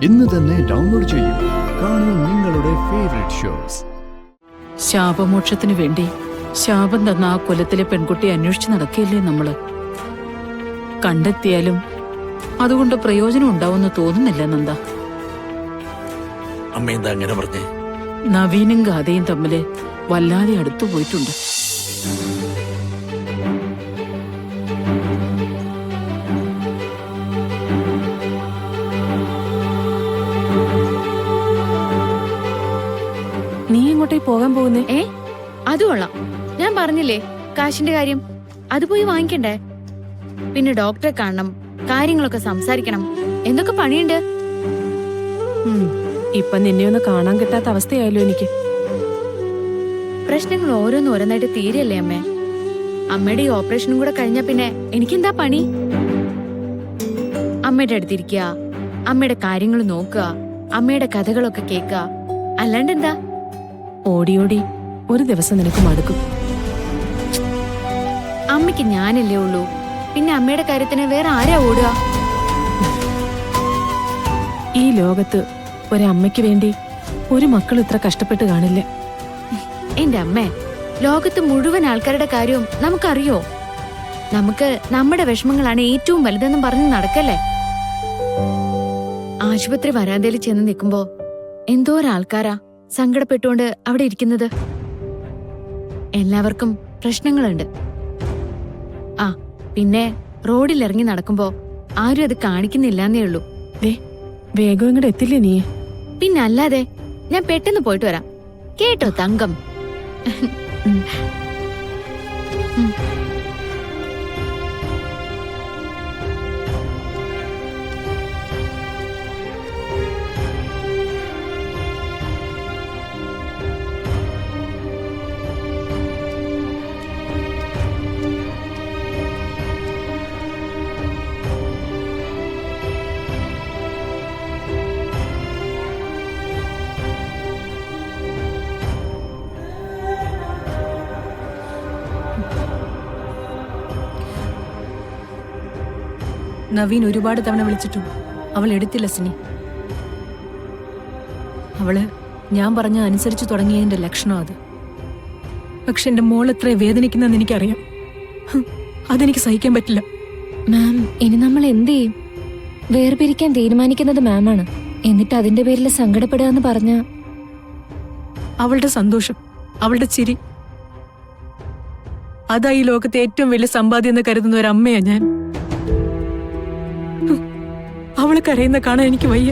ഇന്ന് തന്നെ ഡൗൺലോഡ് ചെയ്യൂ. കാണൂ നിങ്ങളുടെ ഫേവറേറ്റ് ഷോസ്. ശാപമോക്ഷത്തിനു വേണ്ടി ശാപം തന്ന ആ കുലത്തിലെ പെൺകുട്ടിയെ അന്വേഷിച്ച് നടക്കുകയല്ലേ നമ്മള്. കണ്ടെത്തിയാലും അതുകൊണ്ട് പ്രയോജനം ഉണ്ടാവുമെന്ന് തോന്നുന്നില്ല നന്ദ. അമ്മ എന്താ അങ്ങനെ പറഞ്ഞേ? നവീനും ഗാഥയും തമ്മില് വല്ലാതെ അടുത്തു പോയിട്ടുണ്ട്. നീ എങ്ങോട്ടേ പോകാൻ പോകുന്നേ? അത് കൊള്ളാം. ഞാൻ പറഞ്ഞില്ലേ കാശിന്റെ കാര്യം, അത് പോയി വാങ്ങിക്കണ്ടേ. പിന്നെ ഡോക്ടറെ കാണണം, കാര്യങ്ങളൊക്കെ സംസാരിക്കണം, എന്തൊക്കെ പണിയുണ്ട്. ഇപ്പൊ നിന്നെ ഒന്ന് കാണാൻ കിട്ടാത്ത അവസ്ഥയായല്ലോ എനിക്ക്. പ്രശ്നങ്ങൾ ഓരോന്നായിട്ട് തീരെയല്ലേ അമ്മേ. അമ്മയുടെ ഈ ഓപ്പറേഷനും കൂടെ കഴിഞ്ഞാ പിന്നെ എനിക്കെന്താ പണി? അമ്മയുടെ അടുത്തിരിക്കുക, അമ്മയുടെ കാര്യങ്ങൾ നോക്കുക, അമ്മയുടെ കഥകളൊക്കെ കേൾക്കുക, അല്ലാണ്ട് എന്താ? ഓടി ഓടി ഒരു ദിവസം നിനക്ക് മടുക്കും. അമ്മയ്ക്ക് ഞാനല്ലേ ഉള്ളൂ, പിന്നെ അമ്മയുടെ കാര്യത്തിന് വേറെ ആരാ ഓടുക? ഈ ലോകത്ത് ഒരമ്മയ്ക്ക് വേണ്ടി ഒരു മക്കൾ ഇത്ര കഷ്ടപ്പെട്ട് കാണില്ല. എന്റെ അമ്മേ, ലോകത്ത് മുഴുവൻ ആൾക്കാരുടെ കാര്യവും നമുക്കറിയോ? നമുക്ക് നമ്മുടെ വിഷമങ്ങളാണ് ഏറ്റവും വലുതെന്നും പറഞ്ഞ് നടക്കല്ലേ. ആശുപത്രി വരാന്തയിൽ ചെന്ന് നിൽക്കുമ്പോ എന്തോരാൾക്കാരാ സങ്കടപ്പെട്ടുകൊണ്ട് അവിടെ ഇരിക്കുന്നത്. എല്ലാവർക്കും പ്രശ്നങ്ങളുണ്ട്. ആ പിന്നെ റോഡിൽ ഇറങ്ങി നടക്കുമ്പോ ആരും അത് കാണിക്കുന്നില്ലെന്നേ ഉള്ളൂ. വേഗം ഇങ്ങോട്ട് എത്തില്ലേ നീ? പിന്നെ അല്ലാതെ, ഞാൻ പെട്ടെന്ന് പോയിട്ട് വരാം കേട്ടോ തങ്കം. നവീൻ ഒരുപാട് തവണ വിളിച്ചിട്ടും അവൾ എടുത്തില്ല സിനി. അവള് ഞാൻ പറഞ്ഞ അനുസരിച്ച് തുടങ്ങിയതിന്റെ ലക്ഷണം അത്. പക്ഷെ എന്റെ മോൾ എത്ര വേദനിക്കുന്നെന്ന് എനിക്കറിയാം. അതെനിക്ക് സഹിക്കാൻ പറ്റില്ല. മാം, ഇനി നമ്മൾ എന്ത് ചെയ്യും? വേർപിരിക്കാൻ തീരുമാനിക്കുന്നത് മാമാണ്. എന്നിട്ട് അതിന്റെ പേരിൽ സങ്കടപ്പെടുക എന്ന് പറഞ്ഞ അവളുടെ സന്തോഷം, അവളുടെ ചിരി, അതാ ഈ ലോകത്തെ ഏറ്റവും വലിയ സമ്പാദ്യം എന്ന് കരുതുന്ന ഒരു അമ്മയാ ഞാൻ. അവളെ കരയുന്ന കാണാൻ എനിക്ക് വയ്യ.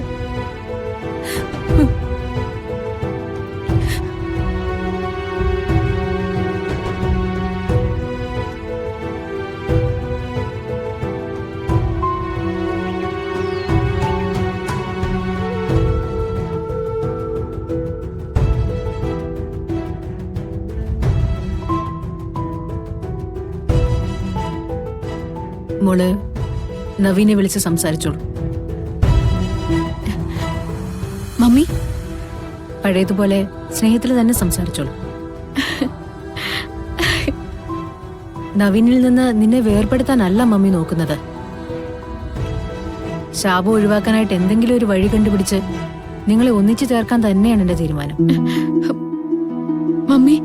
മോള് നവീനെ വിളിച്ച് സംസാരിച്ചോളൂ. മമ്മി, പഴയതുപോലെ സ്നേഹത്തിൽ തന്നെ സംസാരിച്ചോളൂ. നവീനിൽ നിന്ന് നിന്നെ വേർപെടുത്താനല്ല മമ്മി നോക്കുന്നത്. ശാപം ഒഴിവാക്കാനായിട്ട് എന്തെങ്കിലും ഒരു വഴി കണ്ടുപിടിച്ച് നിങ്ങളെ ഒന്നിച്ചു ചേർക്കാൻ തന്നെയാണ് എന്റെ തീരുമാനം. മമ്മി,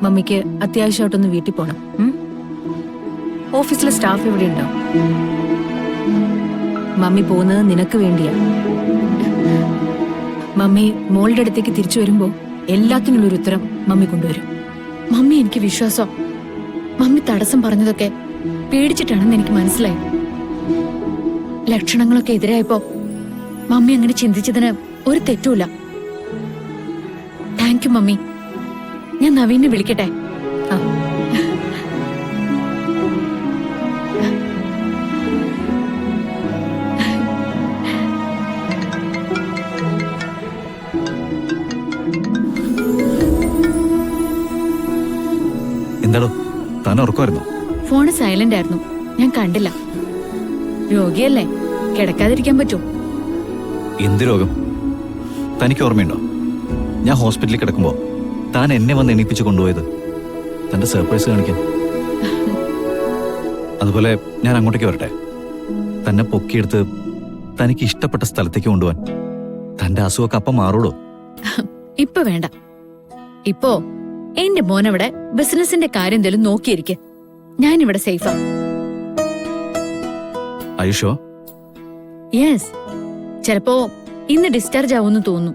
മമ്മിക്ക് അത്യാവശ്യമായിട്ടൊന്ന് വീട്ടിൽ പോണം. ഓഫീസിലെ സ്റ്റാഫ് ഇവിടെ ഉണ്ടോ? മമ്മി പോകുന്നത് നിനക്ക് വേണ്ടിയാ. മമ്മി മോളുടെ അടുത്തേക്ക് തിരിച്ചു വരുമ്പോ എല്ലാത്തിനുള്ള ഒരു ഉത്തരം മമ്മി കൊണ്ടുവരും. മമ്മി എനിക്ക് വിശ്വാസം. മമ്മി തടസ്സം പറഞ്ഞതൊക്കെ പേടിച്ചിട്ടാണെന്ന് എനിക്ക് മനസ്സിലായി. ലക്ഷണങ്ങളൊക്കെ എതിരായപ്പോ മമ്മി അങ്ങനെ ചിന്തിച്ചതിന് ഒരു തെറ്റുമില്ല. Thank you mummy. ഞാൻ നവീനെ വിളിക്കട്ടെ? എന്താടോ, താൻ ഉറക്കമായിരുന്നോ? ഫോണ് സൈലന്റ് ആയിരുന്നു, ഞാൻ കണ്ടില്ല. രോഗിയല്ലേ, കിടക്കാതിരിക്കാൻ പറ്റുമോ? എന്ത് രോഗം? തനിക്ക് ഓർമ്മയുണ്ടോ? ഞാൻ ഹോസ്പിറ്റലിൽ കിടക്കുമ്പോ താൻ എന്നെ വന്ന് എണീപ്പിച്ച് കൊണ്ടുപോയത് തന്റെ സർപ്രൈസ് കാണിക്കാൻ. അതുപോലെ ഞാൻ അങ്ങോട്ടേക്ക് വരട്ടെ? തന്നെ പൊക്കിയെടുത്ത് തനിക്ക് ഇഷ്ടപ്പെട്ട സ്ഥലത്തേക്ക് കൊണ്ടുപോവാൻ. തന്റെ അസുഖമൊക്കെ അപ്പം മാറൂടോ. ഇപ്പൊ വേണ്ട. ഇപ്പോ എന്റെ മോനവിടെ ബിസിനസിന്റെ കാര്യം എന്തെങ്കിലും നോക്കിയിരിക്കെ. ഞാനിവിടെ സേഫാ. ആയുഷോ? യെസ്. ചിലപ്പോ ഇന്ന് ഡിസ്ചാർജ് ആവുമെന്ന് തോന്നുന്നു.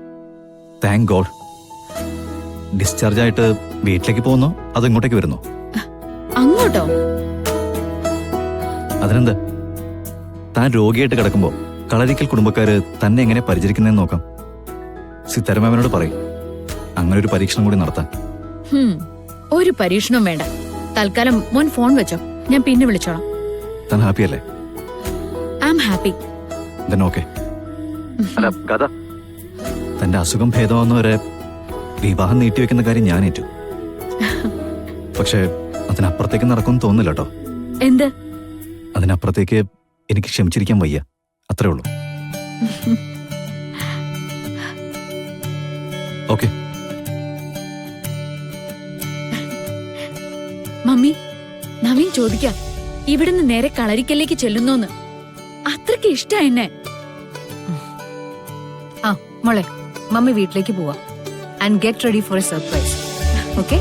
Thank God. ഡിസ്ചാർജ് ആയിട്ട് വീട്ടിലേക്ക് പോകുന്നോ അതോ ഇങ്ങോട്ടേക്ക് വരുന്നോ? അങ്ങോട്ടോ? അതിനെന്താ? താൻ രോഗിയായിട്ട് കിടക്കുമ്പോ കളരിക്കൽ കുടുംബക്കാര് തന്നെ എങ്ങനെ പരിചരിക്കുന്നതെന്ന് നോക്കാം. സിത്താരമാമനോട് പറയും അങ്ങനെ ഒരു പരീക്ഷണം കൂടി നടത്താൻ. ഒരു പരീക്ഷണവും വേണ്ട. തൽക്കാലം മോൻ ഫോൺ വെച്ചോ, ഞാൻ പിന്നെ വിളിച്ചോളാം. താൻ ഹാപ്പി അല്ലേ? I am happy. then okay. അല്ല കഥ, തന്റെ അസുഖം ഭേദമാവുന്നവരെ വിവാഹം നീട്ടിവെക്കുന്ന കാര്യം ഞാൻ ഏറ്റു. പക്ഷെ അതിനപ്പുറത്തേക്ക് നടക്കുമെന്ന് തോന്നുന്നില്ല കേട്ടോ. എന്ത്? അതിനപ്പുറത്തേക്ക് എനിക്ക് ക്ഷമിച്ചിരിക്കാൻ വയ്യ, അത്രേ ഉള്ളൂ. ഓക്കെ. മമ്മി, നവീൻ ചോദിക്കാം ഇവിടുന്ന് നേരെ കളരിക്കലേക്ക് ചെല്ലുന്നോന്ന്. അത്രയ്ക്ക് ഇഷ്ട എന്നെ. ആ മോളെ, മമ്മി വീട്ടിലേക്ക് പോവാ. And get ready for A surprise. Okay?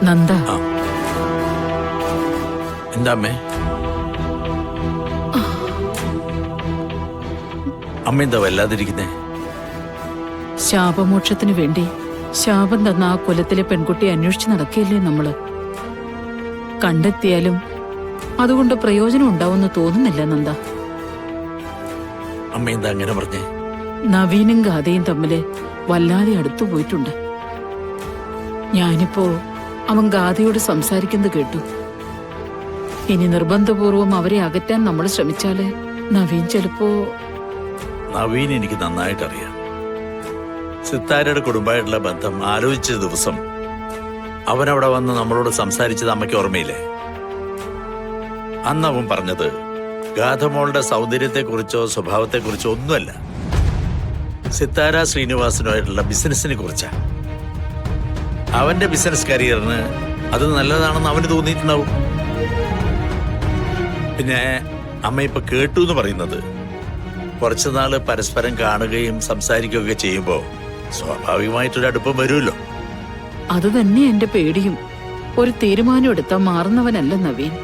Nanda, എന്താ അമ്മേ? അമ്മ എന്താ വല്ലാതിരിക്കുന്നേ? ശാപമോക്ഷത്തിന് വേണ്ടി ശാപം തന്ന ആ കുലത്തിലെ പെൺകുട്ടിയെ അന്വേഷിച്ച് നടക്കില്ലേ നമ്മള്? കണ്ടെത്തിയാലും അതുകൊണ്ട് പ്രയോജനം ഉണ്ടാവുമെന്ന് തോന്നുന്നില്ല നന്ദ. അമ്മ എന്താ അങ്ങനെ പറഞ്ഞേ? നവീനും ഗാഥയും തമ്മില് വല്ലാതെ അടുത്തു പോയിട്ടുണ്ട്. ഞാനിപ്പോ അവൻ ഗാഥയോട് സംസാരിക്കുന്നത് കേട്ടു. ഇനി നിർബന്ധപൂർവം അവരെ അകറ്റാൻ നമ്മൾ ശ്രമിച്ചാല് നവീൻ ചിലപ്പോ... നവീൻ എനിക്ക് നന്നായിട്ടറിയാം. സിത്താരയുടെ കുടുംബമായിട്ടുള്ള ബന്ധം ആലോചിച്ച ദിവസം അവനവിടെ വന്ന് നമ്മളോട് സംസാരിച്ചത് അമ്മയ്ക്ക് ഓർമ്മയില്ലേ? അന്ന് അവൻ പറഞ്ഞത് ഗാഥമോളുടെ സൗന്ദര്യത്തെക്കുറിച്ചോ സ്വഭാവത്തെക്കുറിച്ചോ ഒന്നുമല്ല, സിത്താര ശ്രീനിവാസനുമായിട്ടുള്ള ബിസിനസിനെ കുറിച്ചാ. അവന്റെ ബിസിനസ് കരിയറിന് അത് നല്ലതാണെന്ന് അവന് തോന്നിയിട്ടുണ്ടാവും. പിന്നെ അമ്മ ഇപ്പൊ കേട്ടു എന്ന് പറയുന്നത് കുറച്ചുനാള് പരസ്പരം കാണുകയും സംസാരിക്കുകയൊക്കെ ചെയ്യുമ്പോ സ്വാഭാവികമായിട്ടൊരു അടുപ്പം വരുമല്ലോ. അത് തന്നെ എന്റെ പേടിയും. ഒരു തീരുമാനം എടുത്താൽ മാറുന്നവനല്ല നവീൻ.